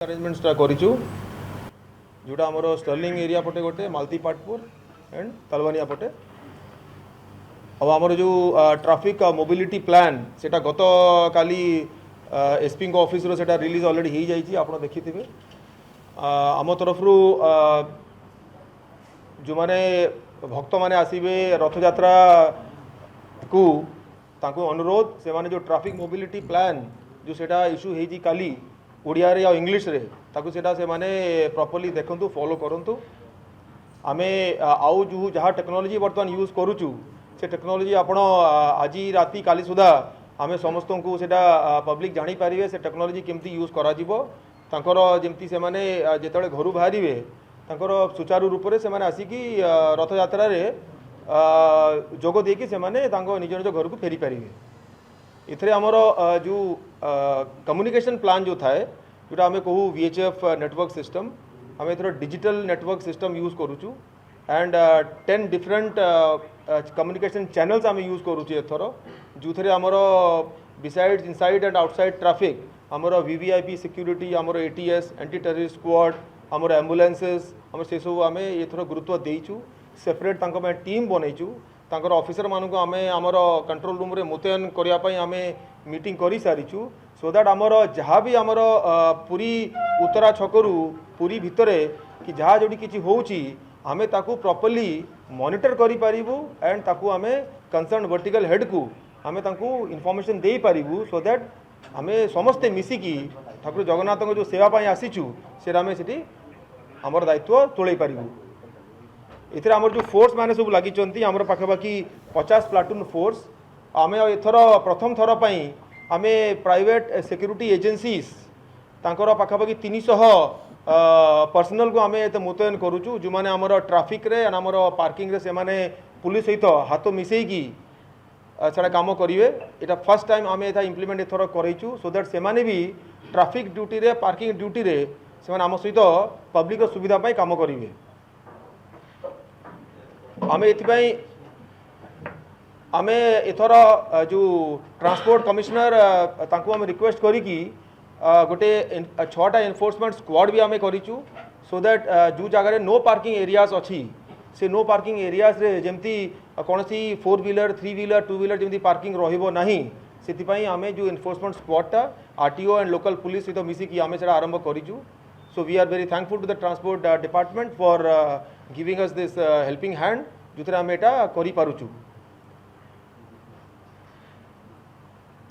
अरेंजमेंट्सटा करूँ जोटा आमर स्टर्लिंग एरिया पटे गोटे मालतीपाटपुर एंड तलवानिया पटे आमर जो ट्रैफिक मोबिलिटी प्लान सेटा गत काली एसपी ऑफिस रो सेटा रिलीज ऑलरेडी हो जाइए आप देखिथे आम तरफ जो माने भक्त माने आसीबे रथ यात्रा को तांको अनुरोध से माने जो ट्रैफिक मोबिलिटी प्लान जो सेटा इश्यू होती काली ओडिया रे या इंग्लिश रे ताकू सेटा से माने प्रॉपर्ली देखंतु फॉलो करंतु आमे आउ जो जहाँ टेक्नोलॉजी बर्तमान यूज करूचु से टेक्नोलॉजी आपण आज राति काली सुधा आमे समस्त को सेटा पब्लिक जानी पारिबे से टेक्नोलॉजी केमती यूज करा जिवो तांकर जेमती से माने जेतळे घरु बाहरिबे तांकर सुचारू रूप से माने आसिकी रथ यात्रा रे जोग देकी से माने तांको निज निज घर को फेरी पारिबे इथरे आमर जो कम्युनिकेशन प्लान जो थाए जोटा आम कहू VHF नेटवर्क सिस्टम आम एथर डिजिटल नेटवर्क सिस्टम यूज करूचु एंड 10 डिफरेंट कम्युनिकेशन चैनल्स आम यूज करूचु एथर जो थे आमर besides inside and outside traffic आमर VVIP सिक्यूरिटी आमर ATS एंटी टेररिस्ट स्क्वाड आमर एम्बुलेंसेस आम से सब आम एथर गुरुत्व देइचु सेपरेट टीम बनईचु तांकर ऑफिसर मानक आम आमर कंट्रोल रूम रे मुतयन करने आम मीटिंग कर सारीचु सो दैट आमर जहाँ भी आमर पूरी उत्तरा छकरू पूरी भितरे कि जहाँ जोड़ी किसी होउची आमे ताकू प्रॉपर्ली मॉनिटर करि पारिबु एंड ताकू आमे कंसर्न वर्टिकल हेड को आमे ताकू इन्फॉर्मेशन दे पारिबु सो दैट आमे समस्ते मिसिकी ठाकुर जगन्नाथ जो सेवा पाई आसीचु से आमे सेठी आमर दायित्व तोलै पारिबु इथर आमर जो फोर्स माने सब लगी आमर पाखापाखि 50 प्लाटून फोर्स आम एथर प्रथम थर पर आम प्राइवेट सिक्यूरिटी एजेंसीज तांकर पाखापाखि 300 पर्सनल को आम मुतयन करूचु जो माने आमर ट्रैफिक रे आमर पार्किंग रे से माने पुलिस सहित हाथ मिसेकी सेटा काम करेंगे यहाँ फर्स्ट टाइम आम एथा इम्प्लीमेंट एथर करूँ सो दैट से माने भी ट्रैफिक ड्यूटी रे पार्किंग ड्यूटी रे से माने आम सहित पब्लिक सुविधा पाई काम करेंगे आम एथिपाई आमे एथर जो ट्रांसपोर्ट कमिश्नर तांको आम रिक्वेस्ट करी गोटे 6टा एनफोर्समेंट स्क्वाड भी आम करूँ सो दैट जो जगह नो पार्किंग एरियाज अच्छी से नो पार्किंग एरियाज रे जेमती कौन सी 4 व्हीलर 3 व्हीलर 2 व्हीलर जमी पार्किंग रहिबो नहीं से आम जो एनफोर्समेंट स्क्वाडटा RTO एंड लोकल पुलिस सहित मिसिकी आम से आरंभ करूँ so we are very thankful to the transport department for giving us this helping hand जो आम यहाँ करूँ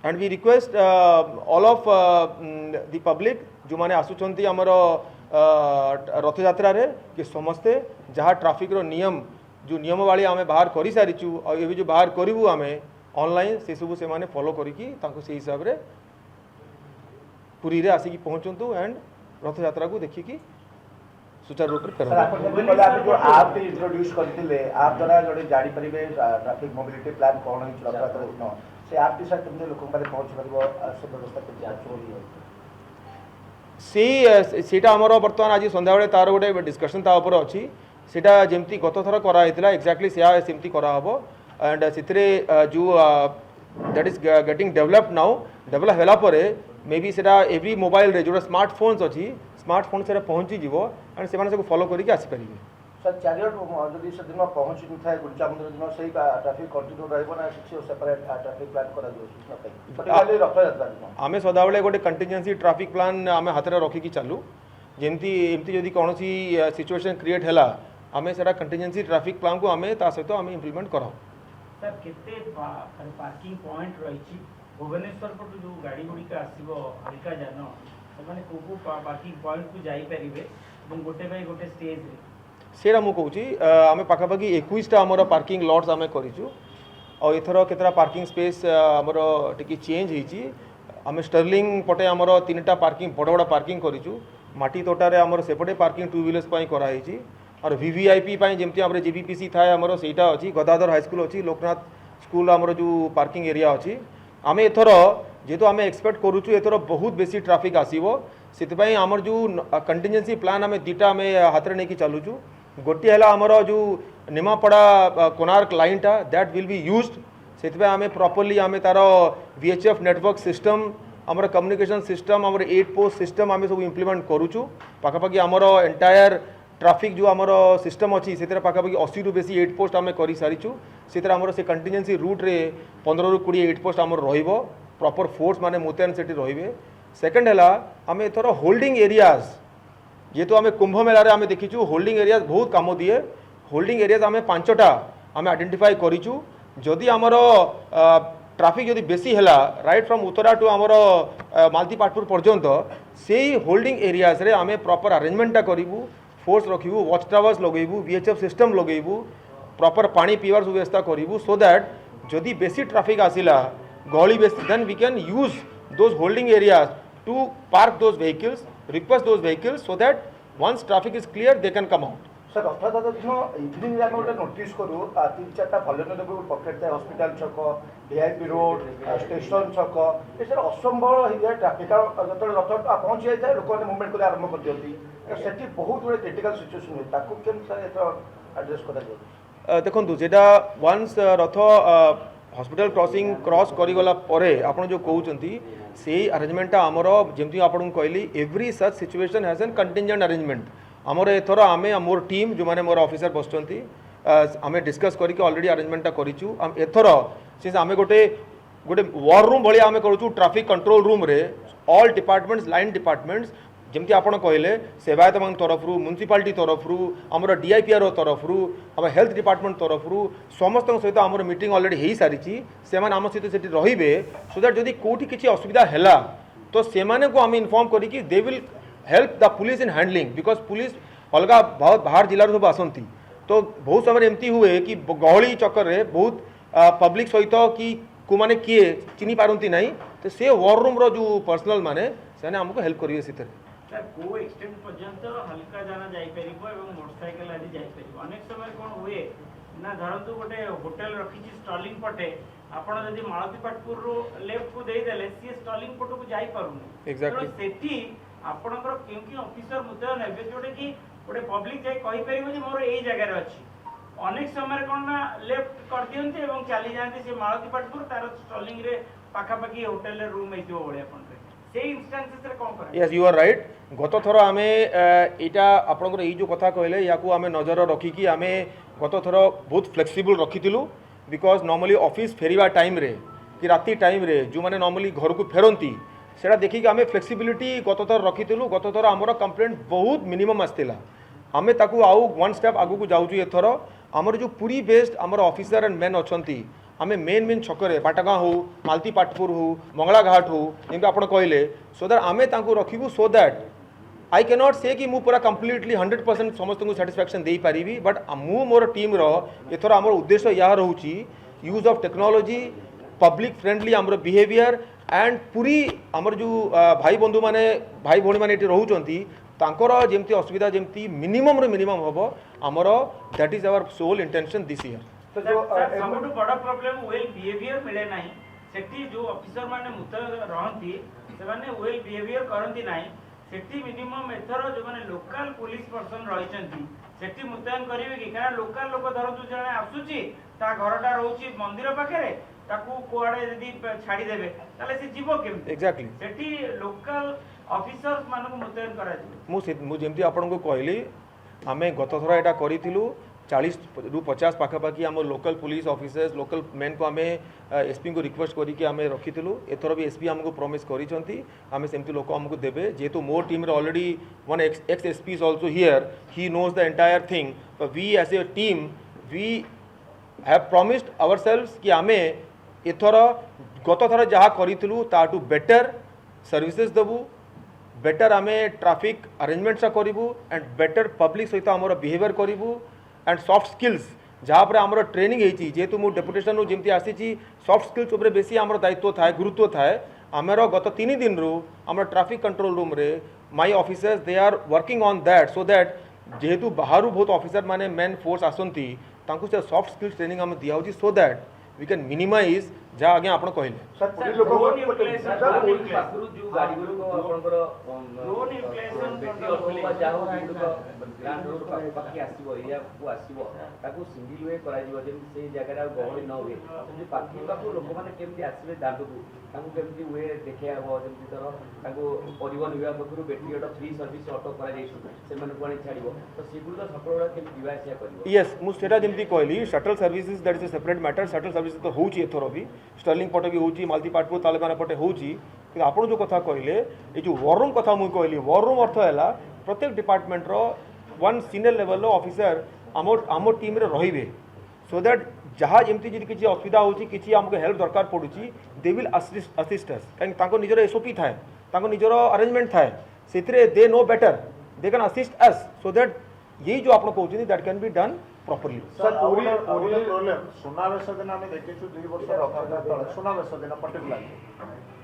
and we request all of the public जो माने आसुचंती आमर रथ यात्रा रे कि समस्ते जहाँ ट्रैफिक रो नियम जो नियमावली आम बाहर कर सारीचु और ये जो बाहर करूँ आम ऑनलाइन से सब से माने फॉलो करिकी तांको से हिसाब रे पुरी रे आसिकी पहुँचतु एंड रथ यात्रा को देखिकी सुचारू रूप से जो आप इंट्रोड्यूस करथिले आप द्वारा जोडे जाडी परिबे ट्रैफिक मोबिलिटी प्लान कोन हिच रथयात्रा दिन से आप दिशा केमते लोकन पारे पहुंच परबो सब व्यवस्था के जांच होई से सेटा हमर वर्तमान आज संध्या बेले तार गोटे डिस्कशन ता ऊपर अछि सेटा जेमती गत थर करा हेतला एक्जेक्टली सेमती करा हबो एंड सिथरे जो that is getting developed now develop होला परे मे बी सेटा एवरी मोबाइल रे जो स्मार्टफोन्स अछि स्मार्टफोन से पहुँची जीव एंड से फॉलो करके आसीपारे सर चारियट जदि से दिन पहुँची था गुंडीचा मंदिर दिन से ट्रैफिक कंटिन्यू रहबो ना किसी सेपरेट ट्रैफिक प्लान करा दियो सूचना पाई पर्टिकुलरली रथ यात्रा दिन आमे सदाबेले गोटे कंटिजेंसी ट्रैफिक प्लान आमे हाथ रे रखिकी चालू जेमती एमती जदि कोनोसी सिचुएशन क्रिएट हैला आमे सेटा कंटिजेंसी ट्रैफिक प्लान को आमे ता सहित आमे इंप्लीमेंट करा सर केते पार्किंग पॉइंट रहिछि भुवनेश्वर पर जो गाड़ी गुडी का आसीबो हल्का जानो माने को पार्किंग पॉइंट को जाई परिबे এবং गोटे बाय गोटे स्टेज रे सेरा मु कहूची आमे पाखापाखि 21टा हमर पार्किंग लॉट्स आमे करिचु और एथर केतरा पार्किंग स्पेस हमर टिकी चेंज होईची आमे स्टर्लिंग पटे हमर 3टा पार्किंग बड़ बड़ पार्किंग करिचु माटी तोटा रे हमर सेपटे पार्किंग 2 व्हीलर्स पाई करा होईची और VVIP पाई जेमती हमर JBPC थाए हमर सेटा अछि गदाधर हाई स्कूल अछि लोकनाथ स्कूल हमर जो पार्किंग एरिया अछि आमे एथर जेहेतु आम एक्सपेक्ट करूँ एथर बहुत बेसी ट्रैफिक आसो से आमर जो कंटिजेंसी प्लान आम 2टा आम हाथ में नहीं चलुचु गोटे है आमर जो निमापड़ा कोणार्क लाइनटा दैट विल बी यूज्ड से आम प्रॉपर्ली आम तार VHF नेटवर्क सिस्टम आमर कम्युनिकेशन सिस्टम आमर 8 पोस्ट सिस्टम आम सब इम्प्लीमेंट करूँ पाखापाखि आमर एंटायर ट्राफिक जो आमर सिस्टम अच्छी से पाखापाखि 80 रु बेसी 8 पोस्ट आम कर सारीचु से आमर से कंटिजेंसी रूट रे 15 रु 20 8 पोस्ट आमर रहिबो प्रॉपर फोर्स माने मुतयन सेठी रहिबे सेकंड है आम एथर होल्डिंग एरियाज जेहेतु आम कुंभ मेलार आम देखीचु होल्डिंग एरियाज बहुत काम दिए होल्डिंग एरियाज आम 5टा आम आइडेंटिफाई करूँ जदि आमर ट्राफिक जदि बेसी है राइट फ्रॉम उत्तरा टू आमर मालतीपाटपुर पर्यंत से होल्डिंग एरियाज रे आम प्रॉपर अरेंजमेंटा करूँ फोर्स रखू वॉच टावर्स लगेबू VHF सिस्टम लगेबू प्रॉपर पानी पीवार व्यवस्था करूँ सो दैट जदि बेसी ट्राफिक आसिला गहली बेसी then we can use those holding areas to park those vehicles request those vehicles so that once traffic is clear they can come out sir Rathyatra दिन इवनिंग आम गोटे नोटिस करूँ 3-4टा भल्यनगर पकेट थाए हस्पिटाल छक VIP रोड स्टेशन छक ये सर असंभव हो जाए ट्राफिक कारण जो रथ पहुँची जाए लोक मैंने मुवमेंट कर आरंभ कर दिखती से बहुत गुड़े क्रिटिकल सिचुएसन हुए ताकू केमती सर एथर एड्रेस कर देखो जेटा वंस रथ हॉस्पिटल क्रॉसिंग क्रॉस करीगला आप जो कहते से अरेंजमेंटा आमर जमी आपको कहली every such situation has an contingent arrangement आमर एथर आम मोर टीम जो मैंने मोर ऑफिसर बसुँच आम डिस्कस करके ऑलरेडी अरेंजमेंटा करूँ एथर से आम गोटे गोटे वॉर रूम भाई आम करूँ ट्राफिक कंट्रोल रूम रे ऑल डिपार्टमेंट्स लाइन डिपार्टमेंट्स जमती आप कहले सेवायत मान तरफ म्युनिसिपालिटी तरफ आमर DIPR तरफ आम हेल्थ डिपार्टमेंट तरफ समस्त सहित आमर मीटिंग ऑलरेडी हो सारी से आम सहित से रे सो दैट जदि कौटी किसी असुविधा है तो से आम इनफॉर्म करी they will help the police in handling because police अलग बहुत बाहर जिलार सब आसती तो बहुत समय एमती हुए कि गहली चक्कर में बहुत पब्लिक सहित कि को मैंने किए चिनी पारती ना तो से वॉर रूम रो जो पर्सनल माने से आमको हेल्प करेंगे से सर को एक्सटेंट पर्यंत हल्का जाना जाई परिबो एवं मोटरसाइकिल आदि जाई परिबो अनेक समय कोन हुए ना धरंतु गोटे होटल रखिछि स्टॉलिंग पटे आपण जदि मालतीपाटपुर रो लेफ्ट को देई देले सी स्टॉलिंग पटो को जाई पारुनी Exactly. सेठी आपणकर क्योंकि ऑफिसर मुतयन हेबे जोटे कि गोटे पब्लिक जाई कहि परिबो जे मोर एई जगह रे अछि अनेक समय कोन ना लेफ्ट कर दियंती एवं चली जांती से मालतीपाटपुर तार स्टॉलिंग रे पाखापाखी होटल रे रूम हेतिबो बळे आपण यस यू आर राइट गत थर आम यहाँ आपंकर जो कथा कहले या आम नजर रखिकी आम गत थर बहुत फ्लेक्सिबल रखी बिकज नॉर्मली ऑफिस फेरिया टाइम रे कि राति टाइम रे जो मैंने नॉर्मली घर को फेरती से देखिक आम फ्लेक्सिबिलिटी गत थर रखी गत थर आमर कंप्लेंट बहुत मिनिमम आसला आम ताकू आउ वन स्टेप आगू जाऊँ एथर आमर जो पुरी बेस्ड आमर ऑफिसर एंड मेन अच्छा आम मेन छकरे बाटागाँ हो मालतीपाटपुर हो मंगलाघाट हो जमी आप कहले सो दैट आम रखू so that I can not से कि मु पूरा कंप्लीटली 100% समस्त को साटिस्फैक्शन दे पारिबी बट मु मोर टीम रो एथर आमर उद्देश्य या रहूची use of technology public friendly आमर बिहेवियर एंड पूरी आमर जो भाई बंधु माने भाई भौणी माने रोचंती तांकर जेमती असुविधा जेमती मिनिमम रे मिनिमम हबो आमर that is our sole intention this year तो जो सबटु बड़ा प्रॉब्लम वेल बिहेवियर मिले नाही सेठी जो ऑफिसर माने मुतयन रहंती से माने वेल बिहेवियर करंती नाही सेठी मिनिमम एथर जो माने लोकल पुलिस पर्सन रहिचंती सेठी मुतयन करिवे कि कारण लोकल लोक धरतु जने आसुची ता घरटा रहउची मंदिर पाखरे ताकू कोआडे यदि छाडी देबे ताले से जीवो केमति एक्जेक्टली सेठी लोकल ऑफिसर्स मानकु मुतयन कराजी मु जेमती आपनको कहली आमे गत थरा एटा करिथिलु 40 रु 50 पाखापाखि आम local police officers local main को आम एसपी को रिक्वेस्ट करके आम रखीलु एथर भी एसपी आमको प्रॉमिस करिसेंती आमे सेमती लोक आमको देबे जेहेतु मोर टीम रे already one ex SP is also here he knows the entire thing we as a team we have promised ourselves कि आमे एथर गत थर जहाँ करिथिलु ताटू बेटर सर्विसेज देबू बेटर आमे ट्रैफिक अरेंजमेंट्स करूँ एंड बेटर पब्लिक सहित आमर बिहेवियर करूँ एंड सॉफ्ट स्किल्स जहाँ पर आमर ट्रेनिंग होती जेहेतु मु डेपुटेशन जमी आसी सॉफ्ट स्किल्स उपर बेसी आमर दायित्व थाए गुरुत्व थाए आमर गत 3 दिन रू आमर ट्रैफिक कंट्रोल रूम रे my officers they are working on that so that जेहेतु बाहर बहुत ऑफिसर माने मेन फोर्स आसती से सॉफ्ट स्किल्स ट्रेनिंग आम दिया so that we can minimize जहाँ आगे आप कहले सर पुलिस लोक ड्रोन यूटिलाइजेशन जो गाड़ी गुलो को आपनकर ड्रोन यूटिलाइजेशन ହଉ ବା ଯାହା ହଉ ଯେଗୁଡ଼ିକ ଗ୍ରାଣ୍ଡ ରୋଡ୍ ପାଖାପାଖି ଆସିବ ଏରିଆକୁ ଆସିବ ତାକୁ ସିଙ୍ଗିଲ୍ ୱେ କରାଯିବ ଯେମିତି ସେଇ ଜାଗାରେ ଆଉ ଗହଳି ନ ହୁଏ ସେମିତି ପାଖକୁ ପାଖକୁ ଲୋକମାନେ କେମିତି ଆସିବେ ଦାଣ୍ଡକୁ ତାଙ୍କୁ କେମିତି ୱେ ଦେଖେଇ ହେବ ଯେମିତି ଧର ତାଙ୍କୁ ପରିବହନ ବିଭାଗ ପକ୍ଷରୁ battery auto free service auto କରାଯାଇଛି ସେମାନଙ୍କୁ ଆଣି ଛାଡ଼ିବ ତ ସେଗୁଡ଼ିକ ସକାଳ ବେଳା କେମିତି ଯିବା ଆସିବା କରିବ यस ମୁଁ ସେଟା ଯେମିତି କହିଲି shuttle services that is a separate matter shuttle services तो होची एथर भी स्टर्लिंग पटे भी होची मालती पाटपुर तालेबान पटे होची कि आपण जो कथा कहले ए जो वॉर रूम कथा मु कहली वॉर रूम अर्थ हैला प्रत्येक डिपार्टमेंट रो वन सीनियर लेवल रो ऑफिसर आम टीम रे रहिबे सो दैट जहाँ जमी जी किसी असुविधा होची किसी आमको हेल्प दरकार पड़ुची दे विल असिस्ट अस कहीं निजर एसओपी थाए निजर अरेंजमेंट थाए से they know better they can assist us so that यही जो आप कहते that can be done properly sir पूरी प्रोब्लेम सुनावेश दिन आम देखी 2 वर्ष रथयात्रा तले सुनावेश दिन पर्टिकुलारली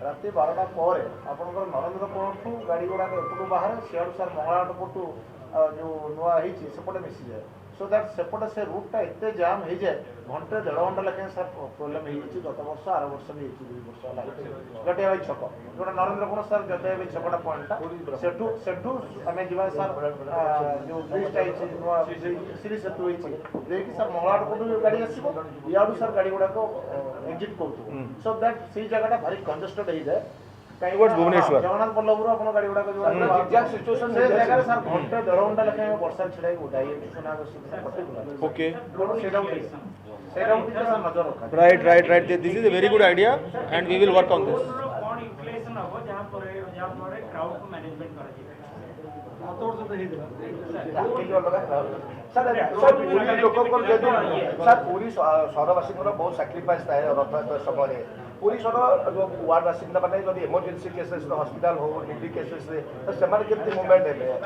राति 12टा पर आपंकर नरेंद्रपुर गाड़ी गुड़ा एपटू बाहर सियाड़ सार मंगलाट पटू जो नुआ सेपटे मिसी जाए सो दैट सेपटे से रूटा एत जाम हो जाए घंटे 1.5 घंटा लगे सर प्रोब्लेम गत वर्ष आर वर्ष भी 2 वर्ष जटिया छक जो नरेंद्रपुर सर जटिया छकटा पॉइंटा सेठू आम जा सर जो ब्रिजटा श्री सेतु देखिए सर मंगलाट पटू गाड़ी आसो इाड़ू सर गाड़ी गुड़ाक एग्जिट कर सो दैट से जगह भारी कंजेस्टेड हो जाए भुवनेश्वर जगन्नाथ बल्लभपुर आप गाड़ी गुड़ाक सिचुएशन से जगह सर घंटे 1.5 घंटा लगे वर्षा छिड़ा उठाई ओके नजर रखा right this is a very good idea and we will work on this कौन यूटिलाइजेशन हो जहां पर क्राउड को मैनेजमेंट करा जाए सर पूरी लोक सर पूरी सहरवासी बहुत साक्रिफाइस थाए रथयात्रा समय पूरी सर जो वार्ड बासिंदा मैंने जब इमरजेंसी केसेस हस्पिटाल हो निडी केसेस से मुवमेंट है